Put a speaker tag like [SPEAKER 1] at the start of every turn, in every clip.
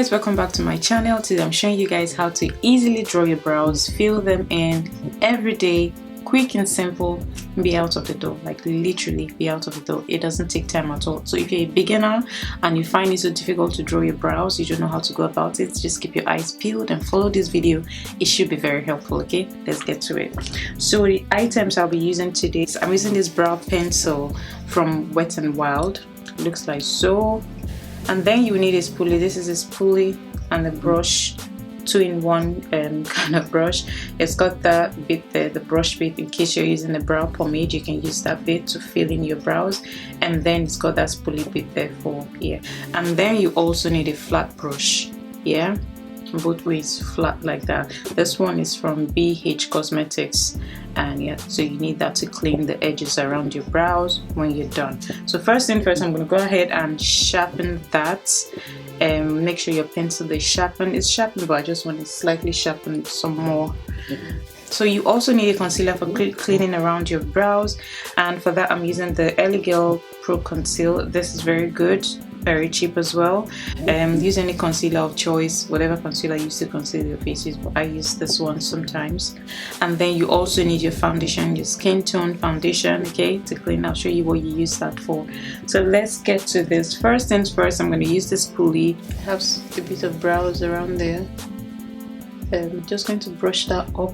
[SPEAKER 1] guys, welcome back to my channel. Today I'm showing you guys how to easily draw your brows, fill them in every day, quick and simple, and be out of the door. Like literally be out of the door. It doesn't take time at all. So if you're a beginner and you find it so difficult to draw your brows, you don't know how to go about it, just keep your eyes peeled and follow this video. It should be very helpful. Okay, let's get to it. So the items I'll be using today, I'm using this brow pencil from Wet n Wild. It looks like so. And then you need a spoolie. This is a spoolie and a brush, 2-in-1 kind of brush. It's got that bit there, the brush bit, in case you're using a brow pomade, you can use that bit to fill in your brows. And then it's got that spoolie bit there for here. And then you also need a flat brush, yeah, both ways flat like that. This one is from BH Cosmetics, and yeah, so you need that to clean the edges around your brows when you're done. So first thing first, I'm going to go ahead and sharpen that. Make sure your pencil is sharpened. It's sharpened, but I just want to slightly sharpen some more. So you also need a concealer for cleaning around your brows, and for that I'm using the Early Girl Pro Conceal. This is very good, very cheap as well. Use any concealer of choice, whatever concealer you use to conceal your faces, but I use this one sometimes. And then you also need your foundation, your skin tone foundation, okay, to clean. I'll show you what you use that for. So let's get to this. First things first, I'm going to use this spoolie. I have a bit of brows around there. I'm just going to brush that up.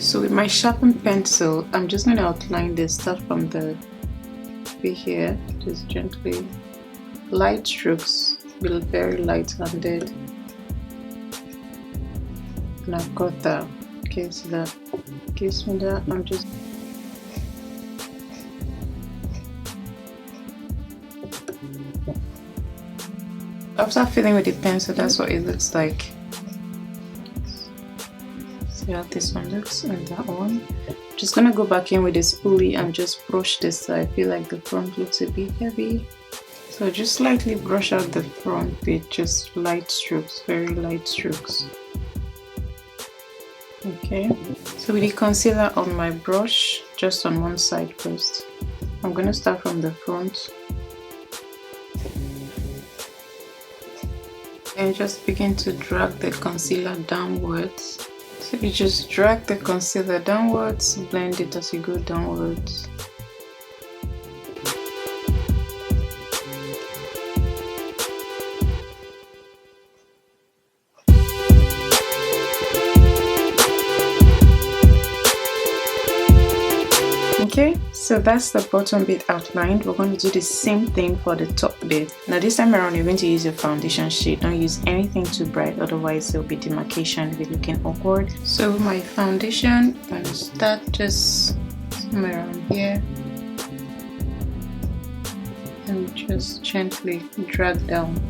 [SPEAKER 1] So with my sharpened pencil, I'm just going to outline this, start from the bit here, just gently, light strokes, be very light-handed. And I've got that. Okay, so that gives me that. I'm just after filling with the pencil, that's what it looks like. See how this one looks and that one. Just gonna go back in with the spoolie and just brush this side. I feel like the front looks a bit heavy, so just slightly brush out the front bit, just light strokes, very light strokes. Okay, so with the concealer on my brush, just on one side first, I'm gonna start from the front and just begin to drag the concealer downwards. So you just drag the concealer downwards, blend it as you go downwards. Okay, so that's the bottom bit outlined. We're going to do the same thing for the top bit. Now this time around, you're going to use your foundation shade. Don't use anything too bright, otherwise there'll be demarcation, it'll be looking awkward. So with my foundation, I'm going to start just somewhere around here and just gently drag down.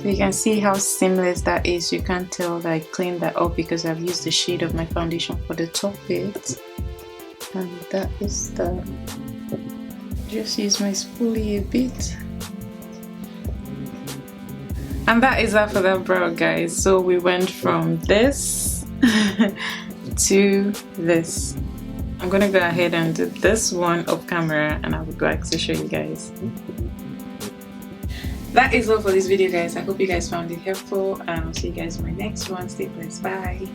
[SPEAKER 1] You can see how seamless that is. You can't tell that I cleaned that up because I've used the shade of my foundation for the top bit. And that is the, just use my spoolie a bit. And that is that for that brow, guys. So we went from this to this. I'm gonna go ahead and do this one off camera and I will go back to show you guys. That is all for this video, guys. I hope you guys found it helpful, and I'll see you guys in my next one. Stay blessed. Bye.